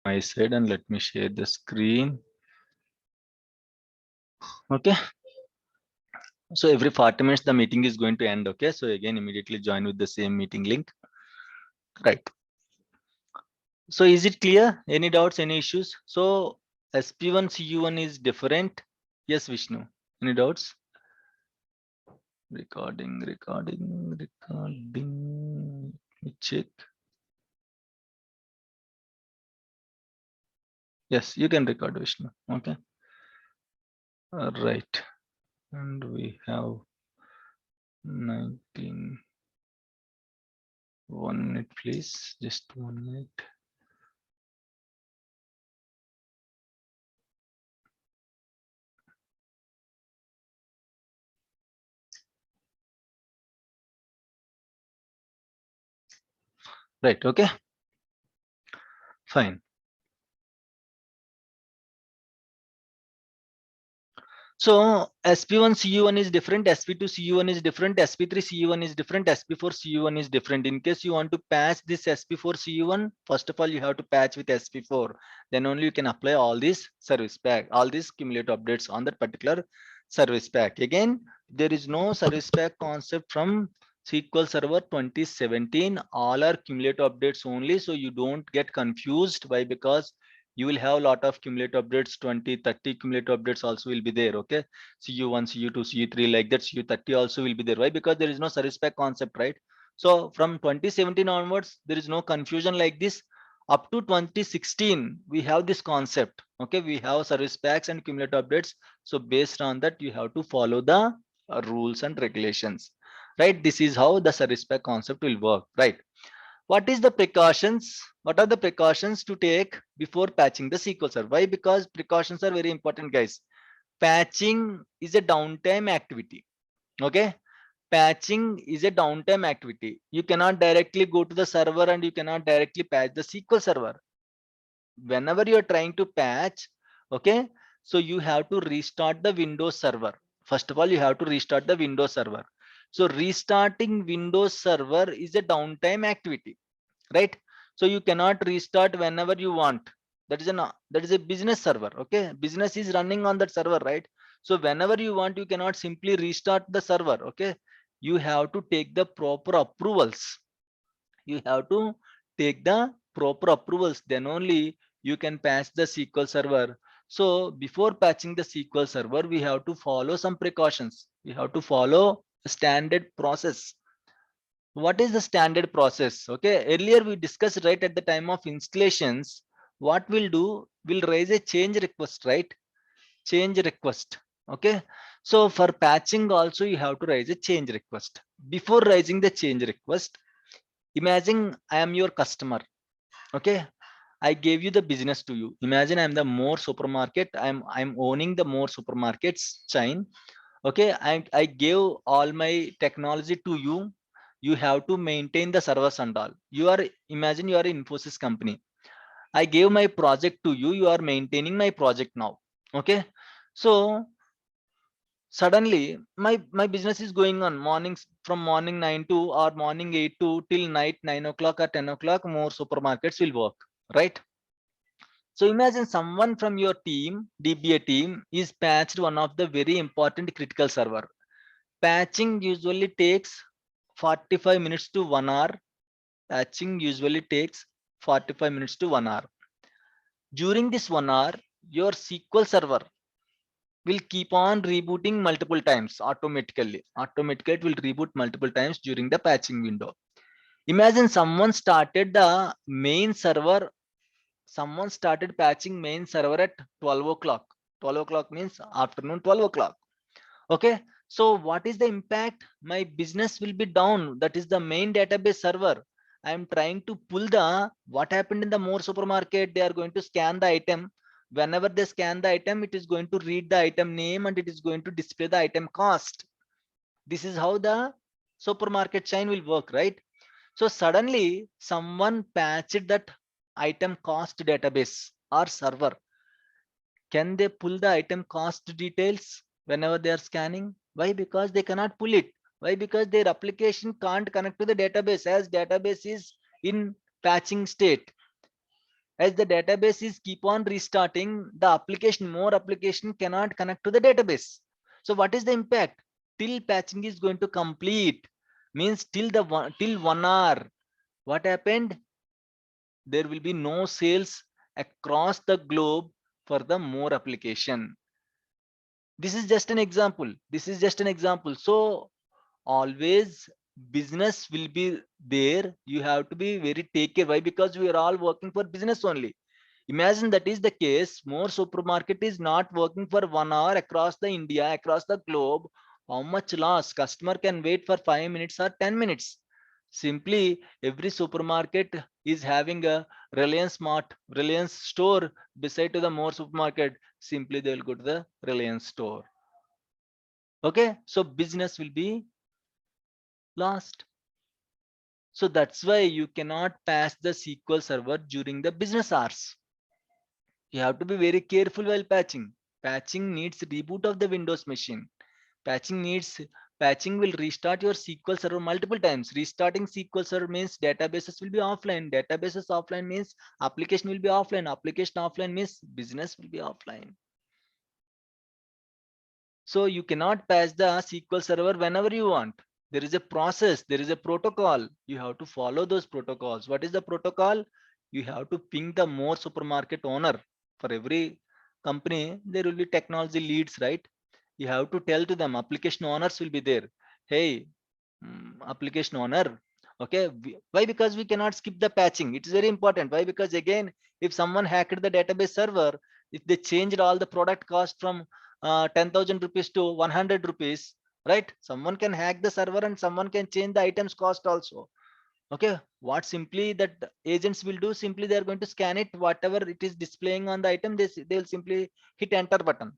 my side and let me share the screen. Okay. So every 40 minutes the meeting is going to end. Okay. So again, immediately join with the same meeting link. Right. So is it clear? Any doubts, any issues? So SP1 CU1 is different. Yes, Vishnu. Any doubts? Recording. Let me check. Yes, you can record, Vishnu. Okay. Right. And we have 19. 1 minute, please. Just 1 minute. Right. Okay. Fine. So SP1 CU1 is different, SP2 CU1 is different, SP3 CU1 is different, SP4 CU1 is different. In case you want to patch this SP4 CU1, first of all, you have to patch with SP4. Then only you can apply all these service pack, all these cumulative updates on that particular service pack. Again, there is no service pack concept from SQL Server 2017. All are cumulative updates only. So you don't get confused. Why? Because you will have a lot of cumulative updates, 20 30 cumulative updates also will be there. Okay, CU1 CU2 CU3 like that, CU30 also will be there. Why? Because there is no service pack concept, right? So from 2017 onwards there is no confusion like this. Up to 2016 we have this concept. Okay, we have service packs and cumulative updates. So based on that you have to follow the rules and regulations, right? This is how the service pack concept will work, right? What is the precautions? What are the precautions to take before patching the SQL Server? Why? Because precautions are very important, guys. Patching is a downtime activity. Okay, patching is a downtime activity. You cannot directly go to the server and you cannot directly patch the SQL Server. Whenever you are trying to patch, okay, so you have to restart the Windows Server. First of all, you have to restart the Windows Server. So restarting Windows Server is a downtime activity, right? So you cannot restart whenever you want. That is a business server. Okay, business is running on that server, right? So whenever you want, you cannot simply restart the server. Okay, you have to take the proper approvals. You have to take the proper approvals, then only you can patch the SQL Server. So before patching the SQL Server, we have to follow some precautions. We have to follow a standard process. What is the standard process? Okay, earlier we discussed, right, at the time of installations, what we'll do, we'll raise a change request, right? Change request. Okay, so for patching also you have to raise a change request. Before raising the change request, imagine I am your customer. Okay, I gave you the business to you. Imagine I'm the More supermarket. I'm owning the More supermarkets chain. Okay, I gave all my technology to you. You have to maintain the servers and all. You are, imagine you are an Infosys company. I gave my project to you. You are maintaining my project now. Okay, so suddenly my business is going on mornings, from morning 9 to or morning 8 to till night 9 o'clock or 10 o'clock. More supermarkets will work, right? So imagine someone from your team, DBA team, is patched one of the very important critical server. Patching usually takes 45 minutes to 1 hour. Patching usually takes 45 minutes to 1 hour. During this 1 hour, your SQL Server will keep on rebooting multiple times automatically. Automatically, it will reboot multiple times during the patching window. Imagine someone started the main server. Someone started patching main server at 12 o'clock. 12 o'clock means afternoon 12 o'clock. Okay, so what is the impact? My business will be down. That is the main database server. I am trying to pull the what happened in the More supermarket. They are going to scan the item. Whenever they scan the item, it is going to read the item name and it is going to display the item cost. This is how the supermarket chain will work, right? So suddenly someone patched that item cost database or server. Can they pull the item cost details whenever they are scanning? Why? Because they cannot pull it. Why? Because their application can't connect to the database, as database is in patching state. As the database is keep on restarting, the application, more application cannot connect to the database. So what is the impact? Till patching is going to complete, means till 1 hour. What happened? There will be no sales across the globe for the more application. This is just an example. This is just an example. So always business will be there. You have to be very take care. Why? Because we are all working for business only. Imagine that is the case. More supermarket is not working for 1 hour across the India, across the globe. How much loss? Customer can wait for 5 minutes or 10 minutes. Simply, every supermarket is having a Reliance Smart, Reliance store beside to the more supermarket. Simply, they will go to the Reliance store. Okay, so business will be lost. So that's why you cannot pass the SQL server during the business hours. You have to be very careful while patching. Patching needs reboot of the Windows machine. Patching needs patching will restart your SQL server multiple times. Restarting SQL server means databases will be offline. Databases offline means application will be offline. Application offline means business will be offline. So you cannot patch the SQL server whenever you want. There is a process, there is a protocol. You have to follow those protocols. What is the protocol? You have to ping the more supermarket owner. For every company, there will be technology leads, right? You have to tell to them, application owners will be there. Hey, application owner. Okay, why? Because we cannot skip the patching. It's very important. Why? Because again, if someone hacked the database server, if they changed all the product cost from 10,000 rupees to 100 rupees, right? Someone can hack the server and someone can change the items cost also. Okay, what simply that agents will do, simply they are going to scan it, whatever it is displaying on the item, they'll simply hit enter button,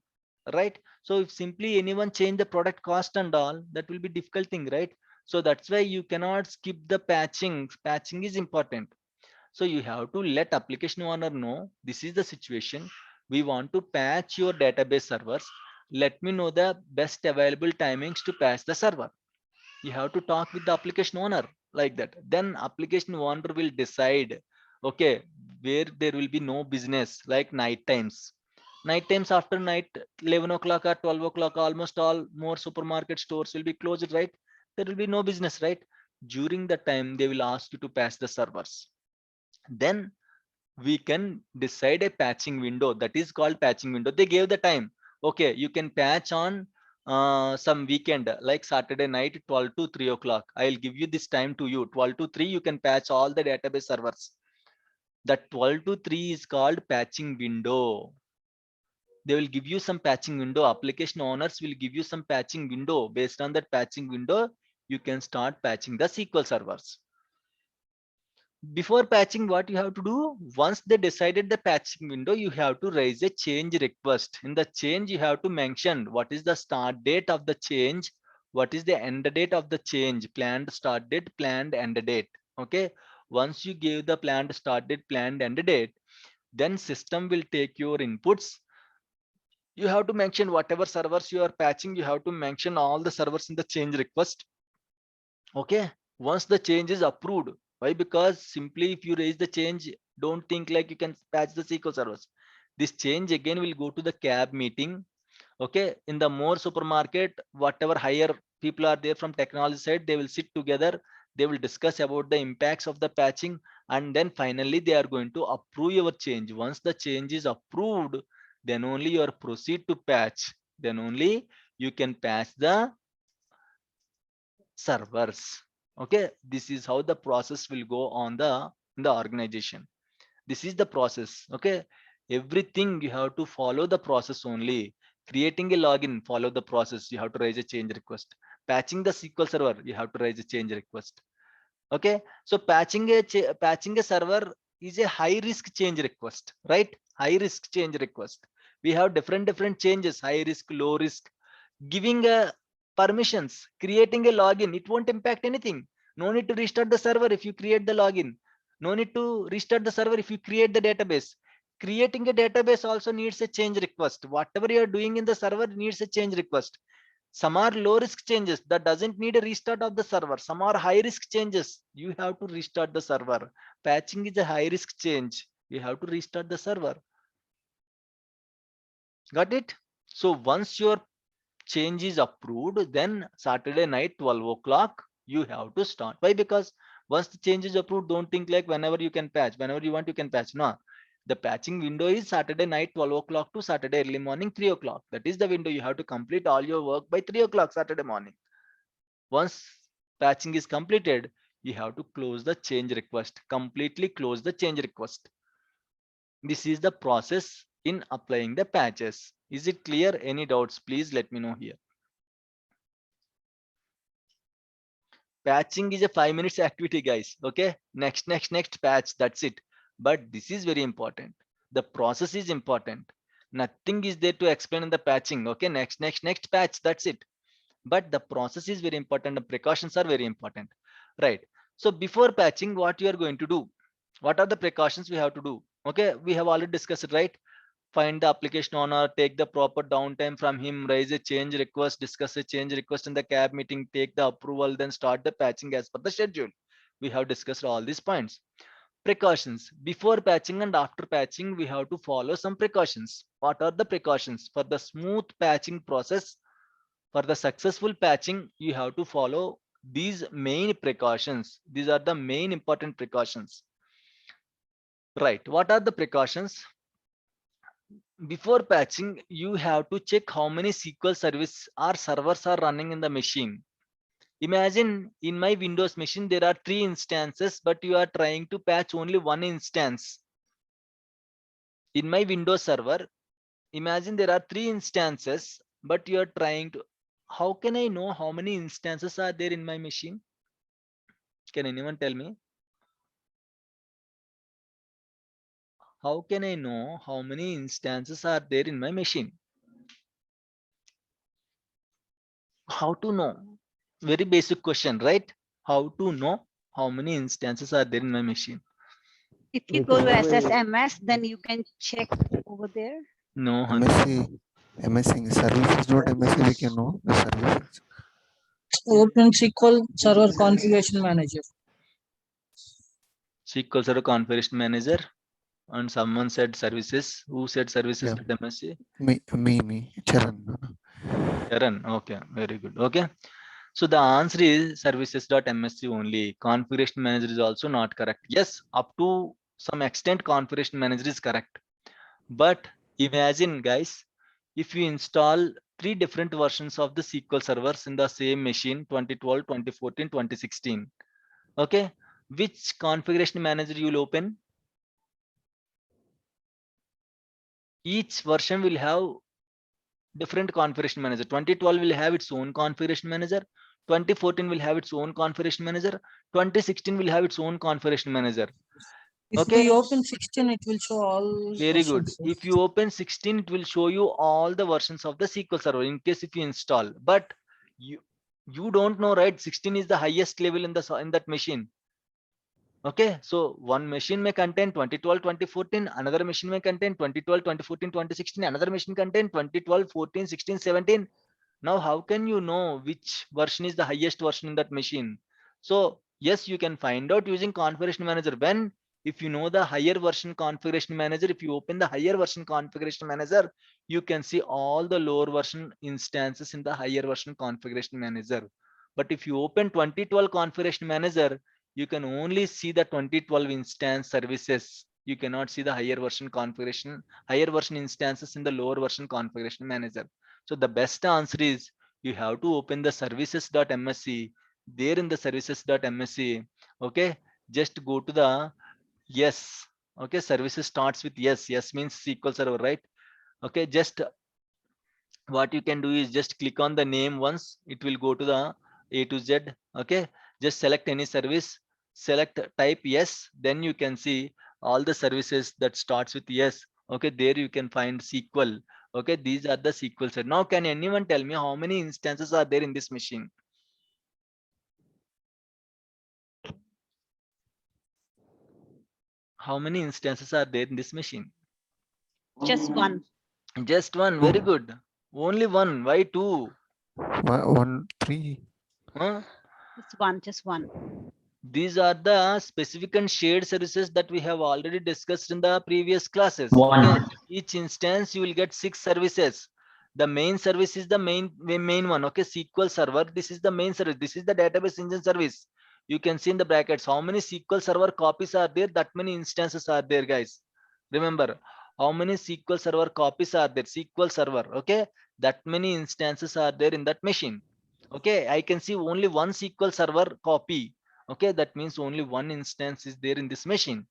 right? So if simply anyone change the product cost and all, that will be difficult thing, right? So that's why you cannot skip the patching. Patching is important. So you have to let application owner know this is the situation. We want to patch your database servers. Let me know the best available timings to patch the server. You have to talk with the application owner like that. Then application owner will decide, okay, where there will be no business, like night times. Night times after night 11 o'clock or 12 o'clock, almost all more supermarket stores will be closed, right? There will be no business, right? During the time they will ask you to patch the servers. Then we can decide a patching window, that is called patching window. They gave the time, okay, you can patch on some weekend like Saturday night 12 to 3 o'clock. I'll give you this time to you, 12 to 3 you can patch all the database servers. That 12 to 3 is called patching window. They will give you some patching window. Application owners will give you some patching window. Based on that patching window, you can start patching the SQL servers. Before patching, what you have to do, once they decided the patching window, you have to raise a change request. In the change, you have to mention what is the start date of the change, what is the end date of the change, planned start date, planned end date. Okay, once you give the planned start date, planned end date, then system will take your inputs. You have to mention whatever servers you are patching, you have to mention all the servers in the change request. Okay, once the change is approved, why? Because simply if you raise the change, don't think like you can patch the SQL servers. This change again will go to the cab meeting. Okay, in the more supermarket, whatever higher people are there from technology side, they will sit together, they will discuss about the impacts of the patching, and then finally they are going to approve your change. Once the change is approved, then only you are proceed to patch, then only you can patch the servers. Okay, this is how the process will go on in the organization. This is the process. Okay, everything you have to follow the process only. Creating a login, follow the process, you have to raise a change request. Patching the SQL server, you have to raise a change request. Okay, so patching a server is a high risk change request, right? High risk change request. We have different changes, high risk, low risk. Giving a permissions, creating a login, it won't impact anything. No need to restart the server if you create the login. No need to restart the server if you create the database. Creating a database also needs a change request. Whatever you are doing in the server needs a change request. Some are low risk changes that doesn't need a restart of the server. Some are high risk changes, you have to restart the server. Patching is a high risk change. You have to restart the server. Got it? So once your change is approved, then Saturday night 12 o'clock you have to start. Why? Because once the change is approved, don't think like whenever you can patch, whenever you want you can patch. No, the patching window is Saturday night 12 o'clock to Saturday early morning 3 o'clock. That is the window. You have to complete all your work by 3 o'clock Saturday morning. Once patching is completed, you have to close the change request, completely close the change request. This is the process in applying the patches. Is it clear? Any doubts? Please let me know here. Patching is a 5 minutes activity, guys. Okay, next patch, that's it. But this is very important. The process is important. Nothing is there to explain in the patching. Okay, next patch, that's it. But the process is very important. The precautions are very important, right? So before patching, what you are going to do? What are the precautions we have to do? Okay, we have already discussed it, right? Find the application owner, take the proper downtime from him, raise a change request, discuss a change request in the CAB meeting, take the approval, then start the patching as per the schedule. We have discussed all these points. Precautions. Before patching and after patching, we have to follow some precautions. What are the precautions? For the smooth patching process, for the successful patching, you have to follow these main precautions. These are the main important precautions. Right. What are the precautions? Before patching, you have to check how many SQL service or servers are running in the machine. Imagine in my Windows machine, there are 3 instances, but you are trying to patch only 1 instance. In my Windows server, imagine there are 3 instances, but you are trying to, how can I know how many instances are there in my machine? Can anyone tell me? How can I know how many instances are there in my machine? How to know? Very basic question, right? How to know how many instances are there in my machine? If you go to SSMS, then you can check over there. No, honey. MSC services.msc, we can know the services. Open SQL Server Configuration Manager. SQL Server Configuration Manager. And someone said services. Who said services? Yeah. MSC? Me, Charan. Charan. Okay, very good. Okay. So the answer is services.msc only. Configuration manager is also not correct. Yes, up to some extent configuration manager is correct. But imagine, guys, if you install 3 different versions of the SQL servers in the same machine, 2012, 2014, 2016. Okay, which configuration manager you will open? Each version will have different configuration manager. 2012 will have its own configuration manager. 2014 will have its own configuration manager. 2016 will have its own configuration manager. If Okay. we open 16, it will show all. Very good. versions. If you open 16, it will show you all the versions of the SQL Server in case if you install. But you don't know, right? 16 is the highest level in that machine. Okay, so one machine may contain 2012, 2014, another machine may contain 2012, 2014, 2016, another machine contain 2012, 14, 16, 17. Now, how can you know which version is the highest version in that machine? So yes, you can find out using configuration manager. When if you know the higher version configuration manager, if you open the higher version configuration manager, you can see all the lower version instances in the higher version configuration manager. But if you open 2012 configuration manager, you can only see the 2012 instance services. You cannot see the higher version configuration, higher version instances in the lower version configuration manager. So the best answer is you have to open the services.msc. There in the services.msc, okay, just go to the yes. Okay, services starts with yes. Yes means SQL Server, right? Okay, just what you can do is just click on the name once. It will go to the A to Z. Okay, just select any service, select type yes, then you can see all the services that starts with yes. Okay, there you can find SQL. Okay, these are the SQL set. Now, can anyone tell me how many instances are there in this machine? How many instances are there in this machine? Just one. Just one. Very good. Only one. Why two? 1, 3. Huh? It's one, just one. These are the specific and shared services that we have already discussed in the previous classes. One. Okay, each instance you will get 6 services. The main service is the main one. Okay, SQL Server. This is the main service. This is the database engine service. You can see in the brackets how many SQL Server copies are there. That many instances are there, guys. Remember how many SQL Server copies are there. SQL Server. Okay, that many instances are there in that machine. Okay, I can see only one SQL Server copy. Okay, that means only one instance is there in this machine.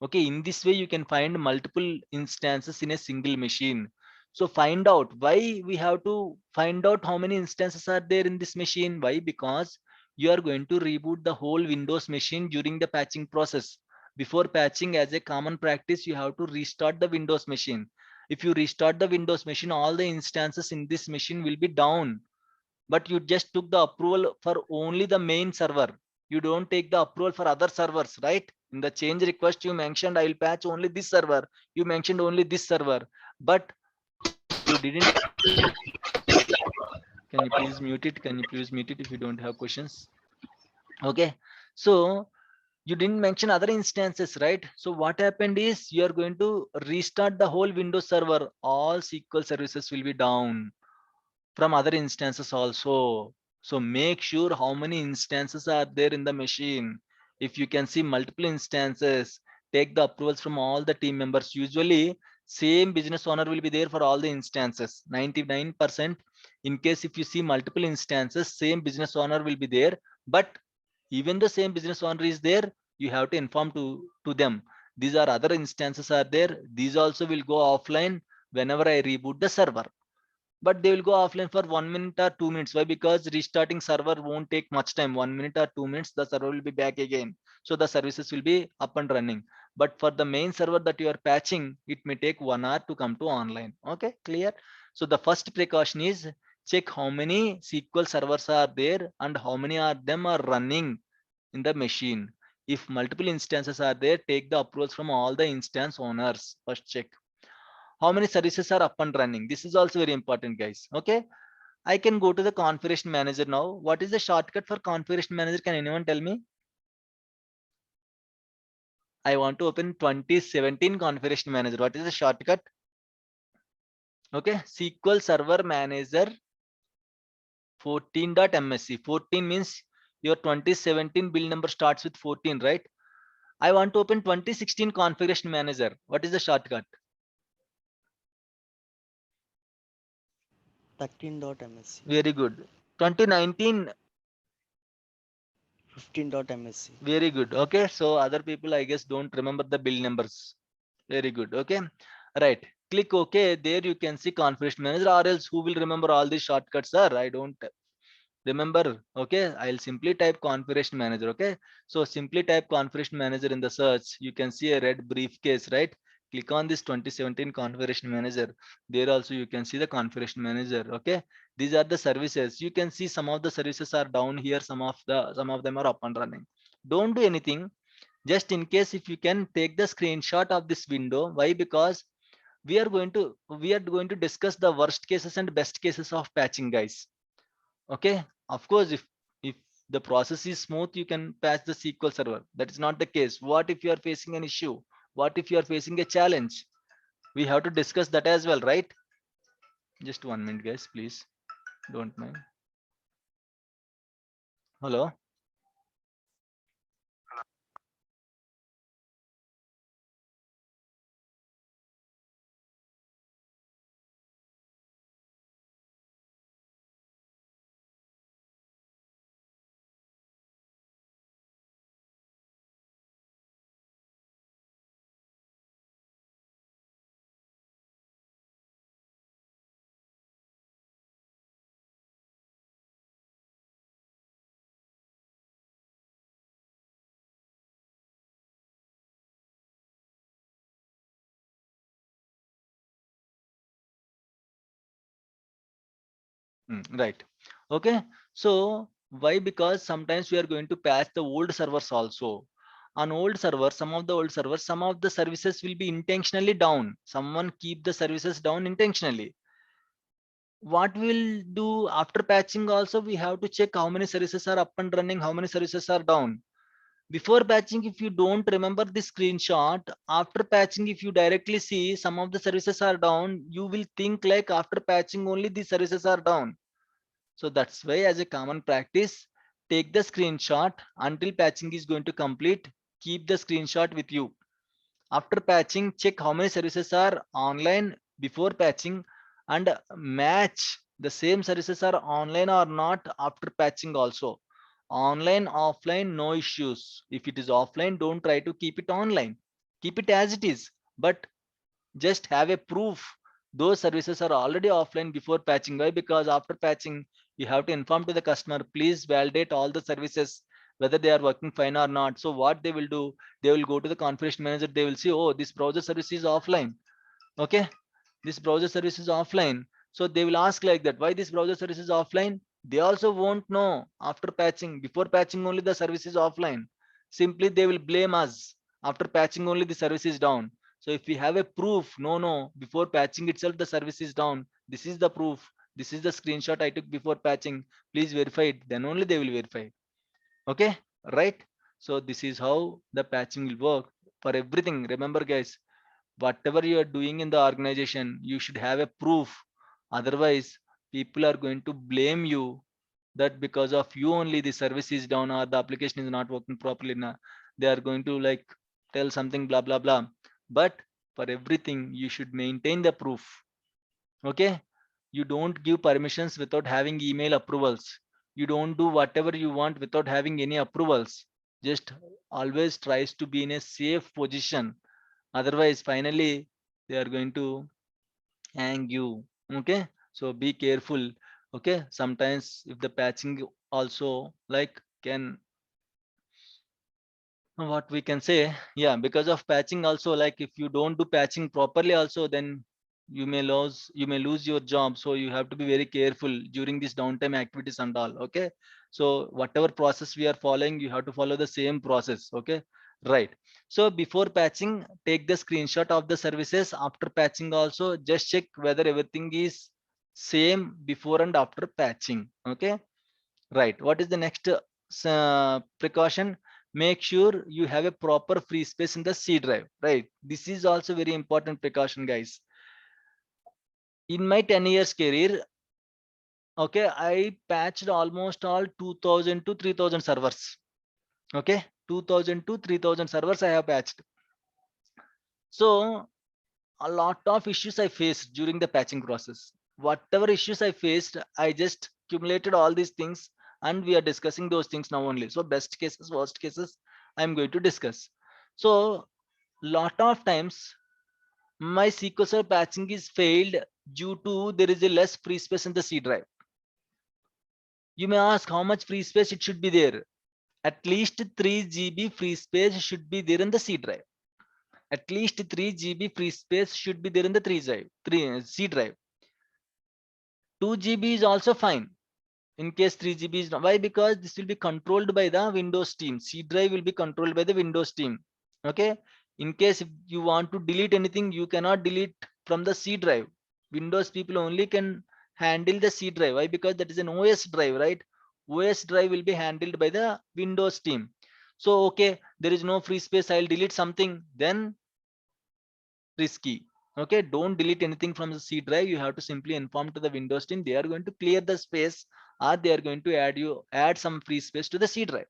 Okay, in this way you can find multiple instances in a single machine. So find out why we have to find out how many instances are there in this machine. Why? Because you are going to reboot the whole Windows machine during the patching process. Before patching, as a common practice, you have to restart the Windows machine. If you restart the Windows machine, all the instances in this machine will be down, but you just took the approval for only the main server. You don't take the approval for other servers, right? In the change request, you mentioned I will patch only this server. You mentioned only this server, but you didn't. Can you please mute it? Can you please mute it if you don't have questions? Okay. So you didn't mention other instances, right? So what happened is you are going to restart the whole Windows server. All SQL services will be down from other instances also. So make sure how many instances are there in the machine. If you can see multiple instances, take the approvals from all the team members. Usually same business owner will be there for all the instances. 99%. In case if you see multiple instances, same business owner will be there. But even the same business owner is there, you have to inform to them. These are other instances are there. These also will go offline whenever I reboot the server, but they will go offline for 1 minute or 2 minutes. Why? Because restarting server won't take much time. 1 minute or 2 minutes, the server will be back again. So the services will be up and running. But for the main server that you are patching, it may take 1 hour to come to online. Okay, clear? So the first precaution is check how many SQL servers are there and how many of them are running in the machine. If multiple instances are there, take the approvals from all the instance owners. First check how many services are up and running. This is also very important, guys. Okay, I can go to the configuration manager now. What is the shortcut for configuration manager? Can anyone tell me? I want to open 2017 configuration manager. What is the shortcut? Okay, SQL Server Manager 14.msc. 14 means your 2017 build number starts with 14, right? I want to open 2016 configuration manager. What is the shortcut? 13.msc, Very good. 2019. 15.msc. Very good. Okay, so other people I guess don't remember the build numbers. Very good. Okay, right, click OK. There you can see configuration manager, or else who will remember all these shortcuts, sir? I don't remember. Okay, I'll simply type configuration manager. Okay, so simply type configuration manager in the search. You can see a red briefcase, right? Click on this 2017 configuration manager. There also you can see the configuration manager. Okay, these are the services. You can see some of the services are down here, some of them are up and running. Don't do anything. Just in case, if you can take the screenshot of this window. Why? Because we are going to discuss the worst cases and best cases of patching, guys. Okay, of course, if the process is smooth, you can patch the SQL server. That is not the case. What if you are facing an issue? What if you are facing a challenge? We have to discuss that as well, right? Just 1 minute, guys, please, don't mind. Hello. Right. Okay, so why? Because sometimes we are going to patch the old servers also. On old servers, some of the old servers, some of the services will be intentionally down. Someone keep the services down intentionally. What we'll do after patching also, we have to check how many services are up and running, how many services are down. Before patching, if you don't remember the screenshot, after patching, if you directly see some of the services are down, you will think like after patching only the services are down. So that's why, as a common practice, take the screenshot until patching is going to complete. Keep the screenshot with you. After patching, check how many services are online before patching and match the same services are online or not after patching also. Online, offline, no issues. If it is offline, don't try to keep it online. Keep it as it is, but just have a proof those services are already offline before patching. Why? Because after patching, you have to inform to the customer, please validate all the services whether they are working fine or not. So what they will do, they will go to the configuration manager, they will see, oh, this browser service is offline. Okay, this browser service is offline. So they will ask like that, why this browser service is offline? They also won't know after patching. Before patching only the service is offline. Simply they will blame us. After patching only the service is down. So if we have a proof, no, before patching itself the service is down. This is the proof. This is the screenshot I took before patching. Please verify it. Then only they will verify. Okay, right? So this is how the patching will work for everything. Remember guys, whatever you are doing in the organization, you should have a proof. Otherwise, people are going to blame you that because of you only the service is down or the application is not working properly. They are going to like tell something blah blah blah. But for everything, you should maintain the proof. Okay, you don't give permissions without having email approvals. You don't do whatever you want without having any approvals. Just always tries to be in a safe position. Otherwise, finally, they are going to hang you. Okay, so be careful. Okay, sometimes if the patching also like can, what we can say, yeah, because of patching also, like if you don't do patching properly also, then you may lose your job. So you have to be very careful during this downtime activities and all. Okay, so whatever process we are following, you have to follow the same process. Okay, right? So before patching, take the screenshot of the services. After patching also, just check whether everything is same before and after patching. Okay, right? What is the next precaution? Make sure you have a proper free space in the C drive. Right, this is also very important precaution guys. In my 10 years career, okay, I patched almost all 2000 to 3000 servers. Okay, 2000 to 3000 servers I have patched. So a lot of issues I faced during the patching process. Whatever issues I faced, I just accumulated all these things and we are discussing those things now only. So best cases, worst cases, I'm going to discuss. So lot of times my SQL Server patching is failed due to there is a less free space in the C drive. You may ask how much free space it should be there. At least 3 GB free space should be there in the C drive. At least 3 GB free space should be there in the 3 C drive. 2 GB is also fine in case 3 GB is not. Why? Because this will be controlled by the Windows team. C drive will be controlled by the Windows team. Okay. In case if you want to delete anything, you cannot delete from the C drive. Windows people only can handle the C drive. Why? Because that is an OS drive, right? OS drive will be handled by the Windows team. So, okay, there is no free space. I'll delete something. Then risky. Okay, don't delete anything from the C drive. You have to simply inform to the Windows team. They are going to clear the space or they are going to add some free space to the C drive.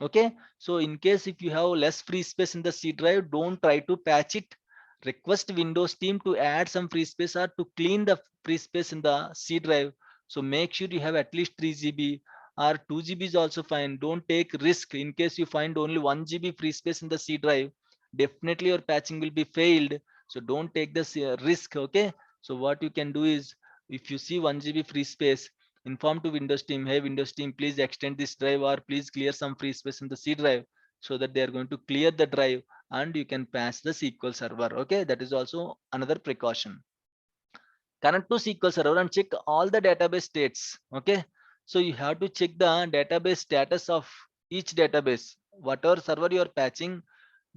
Okay, so in case if you have less free space in the C drive, don't try to patch it. Request Windows team to add some free space or to clean the free space in the C drive. So make sure you have at least 3 GB or 2 GB is also fine. Don't take risk. In case you find only 1 GB free space in the C drive, definitely your patching will be failed. So don't take this risk. Okay, so what you can do is, if you see 1 GB free space, inform to Windows team, hey Windows team, please extend this drive or please clear some free space in the C drive, so that they are going to clear the drive and you can patch the SQL Server. Okay, that is also another precaution. Connect to SQL Server and check all the database states. Okay, so you have to check the database status of each database. Whatever server you are patching,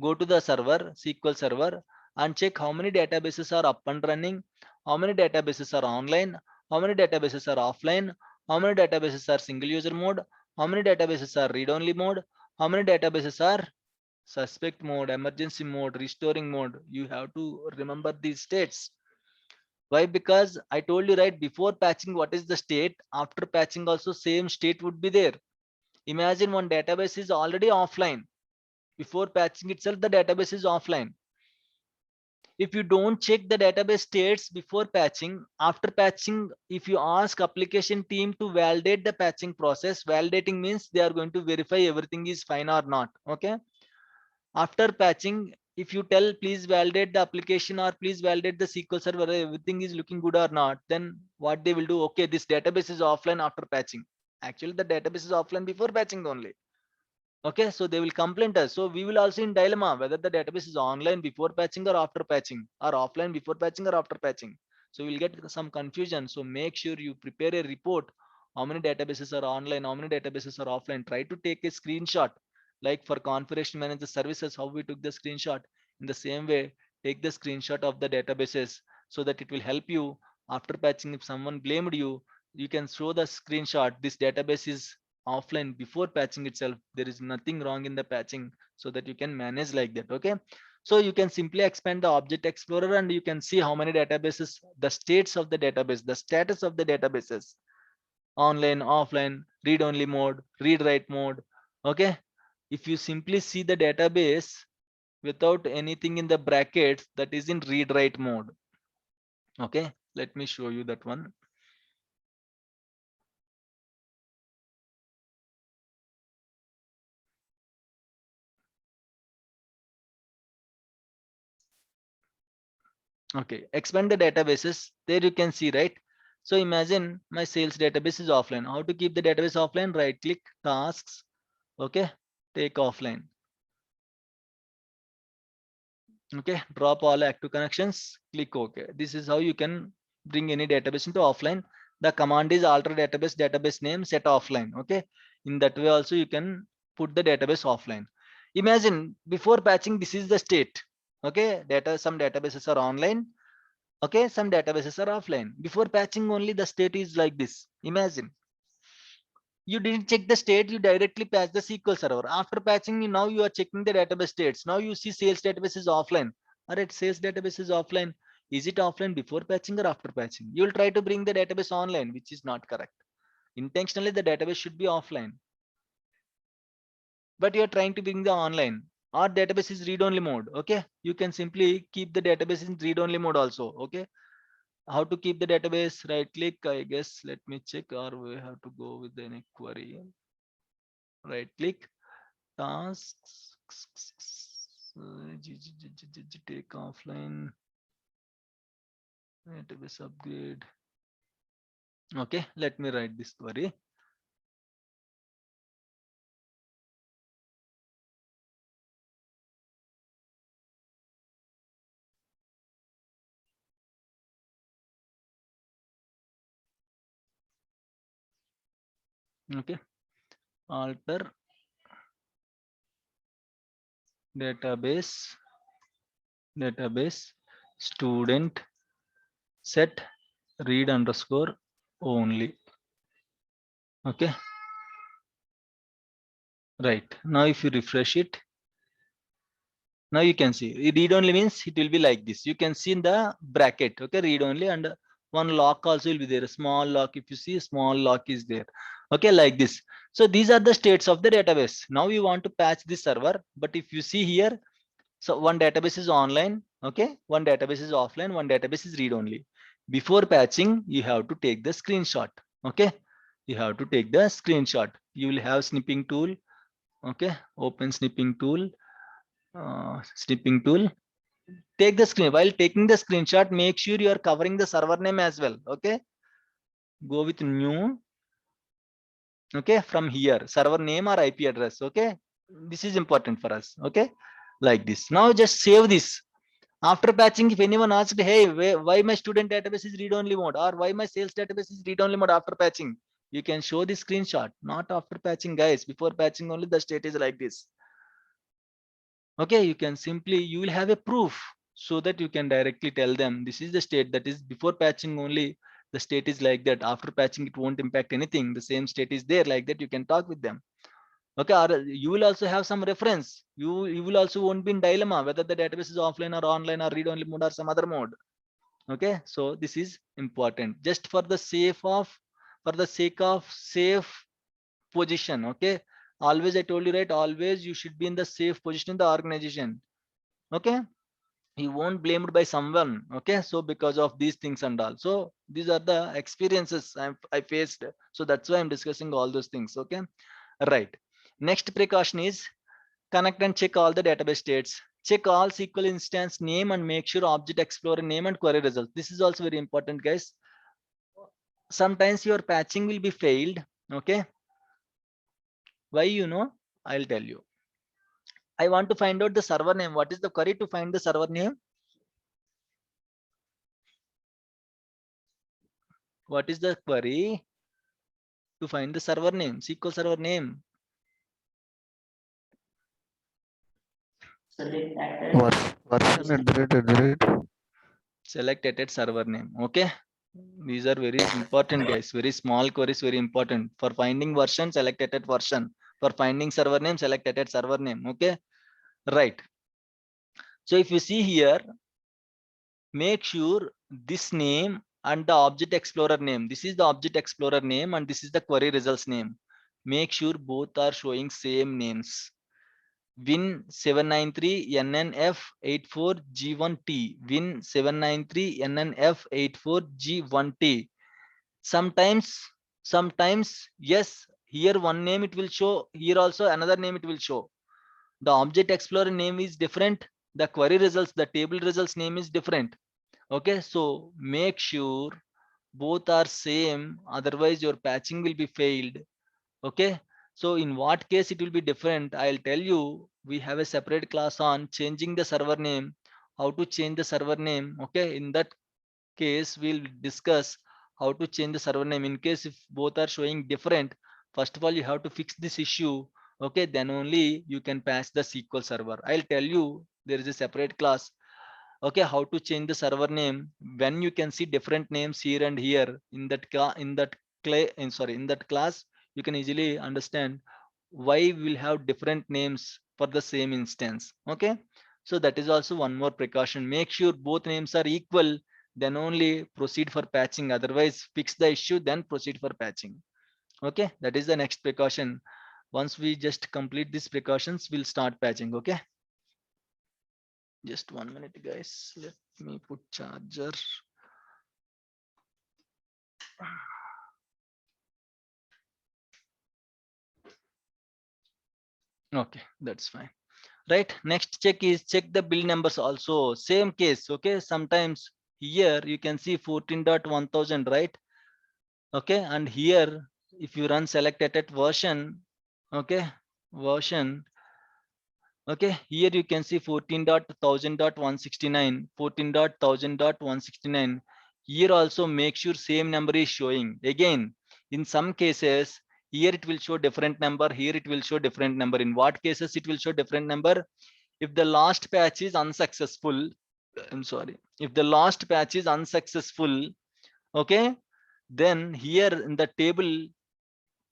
go to the server, SQL Server, and check how many databases are up and running, how many databases are online, how many databases are offline, how many databases are single user mode, how many databases are read only mode, How many databases are suspect mode, emergency mode, restoring mode? You have to remember these states. Why? Because I told you right before patching what is the state, after patching also same state would be there. Imagine one database is already offline. Before patching itself, the database is offline. If you don't check the database states before patching, after patching, if you ask application team to validate the patching process, validating means they are going to verify everything is fine or not. Okay. After patching, if you tell please validate the application or please validate the SQL server, everything is looking good or not, then what they will do? Okay, this database is offline after patching. Actually, the database is offline before patching only. Okay, so they will complain us. So we will also in dilemma whether the database is online before patching or after patching, or offline before patching or after patching. So we'll get some confusion. So make sure you prepare a report. How many databases are online? How many databases are offline? Try to take a screenshot. Like for configuration manager services, how we took the screenshot. In the same way, take the screenshot of the databases so that it will help you after patching. If someone blamed you, you can show the screenshot. This database is offline before patching itself. There is nothing wrong in the patching, so that you can manage like that. Okay, so you can simply expand the object explorer and you can see how many databases, the states of the database, the status of the databases, online, offline, read only mode, read write mode. Okay, if you simply see the database without anything in the brackets, that is in read write mode. Okay, let me show you that one. Okay, expand the databases. There you can see, right? So imagine my sales database is offline. How to keep the database offline? Right click, tasks. Okay, take offline. Okay, drop all active connections, click OK. This is how you can bring any database into offline. The command is alter database name, set offline. Okay, in that way also you can put the database offline. Imagine before patching, this is the state. Okay, some databases are online. Okay, some databases are offline. Before patching only the state is like this. Imagine you didn't check the state, you directly patch the SQL server. After patching, now you are checking the database states. Now you see sales database is offline. Alright, sales database is offline. Is it offline before patching or after patching? You will try to bring the database online, which is not correct. Intentionally, the database should be offline, but you are trying to bring the online. Our database is read-only mode. Okay, you can simply keep the database in read-only mode also. Okay, how to keep the database? Right click, I guess. Let me check, or we have to go with any query. Right click, tasks, take offline, database upgrade. Okay, let me write this query. Okay, alter database student set read underscore only. Okay, right now if you refresh it, now you can see read only means it will be like this. You can see in the bracket. Okay, read only, and one lock also will be there, a small lock. If you see, a small lock is there. Okay, like this. So these are the states of the database. Now you want to patch this server, but if you see here, so one database is online. Okay, one database is offline, one database is read only. Before patching, you have to take the screenshot. Okay, you have to take the screenshot. You will have snipping tool. Okay, open snipping tool. Snipping tool, take the screen. While taking the screenshot, make sure you are covering the server name as well. Okay, go with new. Okay, from here server name or IP address. Okay, this is important for us. Okay, like this. Now just save this. After patching, if anyone asked, hey, why my student database is read only mode, or why my sales database is read only mode after patching, you can show the screenshot. Not after patching, guys. Before patching only the state is like this. Okay, you can simply, you will have a proof, so that you can directly tell them this is the state, that is before patching only the state is like that. After patching, it won't impact anything. The same state is there, like that you can talk with them. Okay, or you will also have some reference. You will also won't be in dilemma whether the database is offline or online or read only mode or some other mode. Okay, so this is important just for the sake of safe position. Okay, always I told you, right, always you should be in the safe position in the organization. Okay, you won't blamed by someone. Okay, so because of these things and all, so these are the experiences I faced, so that's why I'm discussing all those things. Okay, right. Next precaution is connect and check all the database states. Check all SQL instance name and make sure object explorer name and query result. This is also very important, guys. Sometimes your patching will be failed. Okay, why, I'll tell you. I want to find out the server name. What is the query to find the server name? What is the query to find the server name, SQL server name? Version at the rate. Select at server name. Okay, these are very important, guys. Very small queries, very important. For finding version, select at version. For finding server name, select at server name. Okay, right. So if you see here, make sure this name and the object explorer name, this is the object explorer name and this is the query results name. Make sure both are showing same names. Win793 NNF84G1T, Win793 NNF84G1T. Sometimes yes, here one name it will show, here also another name it will show. The object explorer name is different, the query results, the table results name is different. Okay, so make sure both are same, otherwise your patching will be failed. Okay, so in what case it will be different, I'll tell you. We have a separate class on changing the server name, how to change the server name. Okay, in that case we'll discuss how to change the server name. In case if both are showing different, first of all you have to fix this issue. Okay, then only you can patch the SQL server. I'll tell you, there is a separate class. Okay, how to change the server name when you can see different names here and here in that in that class. You can easily understand why we'll have different names for the same instance. Okay, so that is also one more precaution. Make sure both names are equal, then only proceed for patching. Otherwise, fix the issue, then proceed for patching. Okay, that is the next precaution. Once we just complete these precautions, we'll start patching. Okay, just 1 minute, guys. Let me put charger. Okay, that's fine. Right, next check is check the bill numbers also. Same case. Okay, sometimes here you can see 14.1000, right? Okay, and here if you run select at version, okay, version, okay, here you can see 14.1000.169, 14.1000.169. Here also make sure same number is showing. Again, in some cases here it will show different number, here it will show different number. In what cases it will show different number? If the last patch is unsuccessful, I'm sorry, if the last patch is unsuccessful, okay, then here in the table,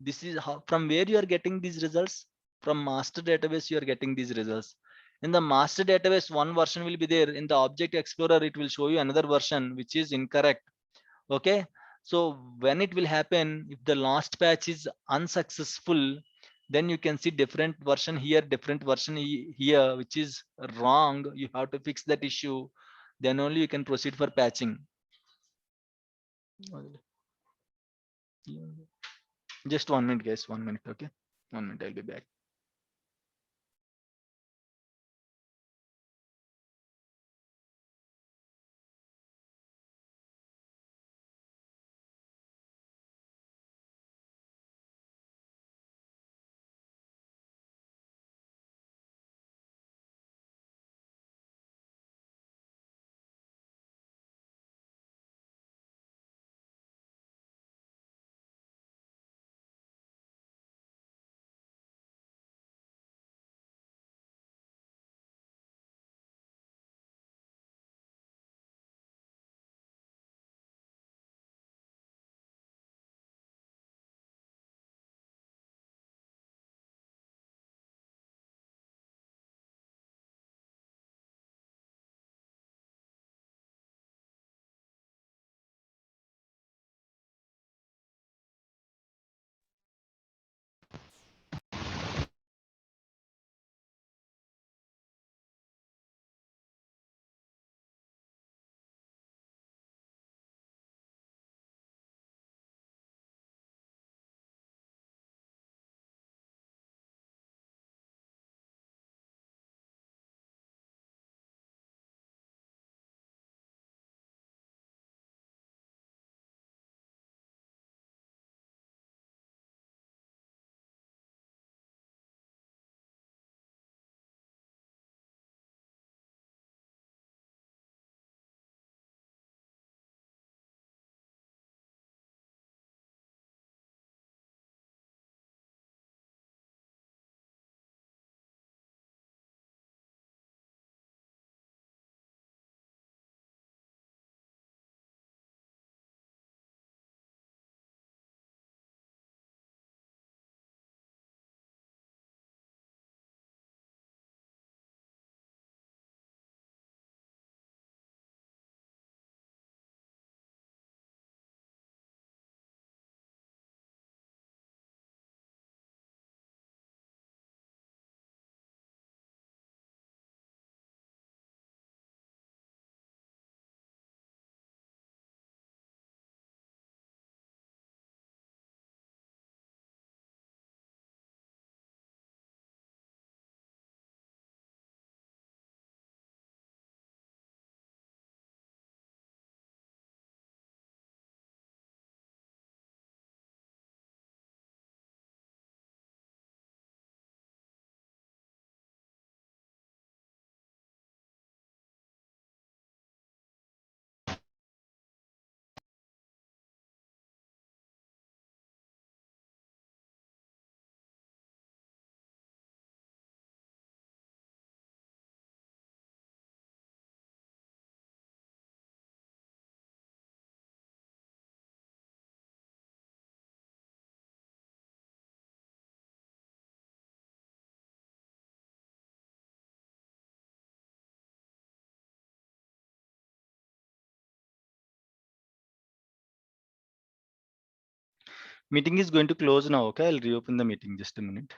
this is how, from where you are getting these results. From master database you are getting these results. In the master database one version will be there, in the object explorer it will show you another version which is incorrect. Okay, so when it will happen, if the last patch is unsuccessful, then you can see different version here, different version here, which is wrong. You have to fix that issue, then only you can proceed for patching. Just 1 minute, guys, 1 minute. Okay, 1 minute, I'll be back. Meeting is going to close now. Okay, I'll reopen the meeting just a minute.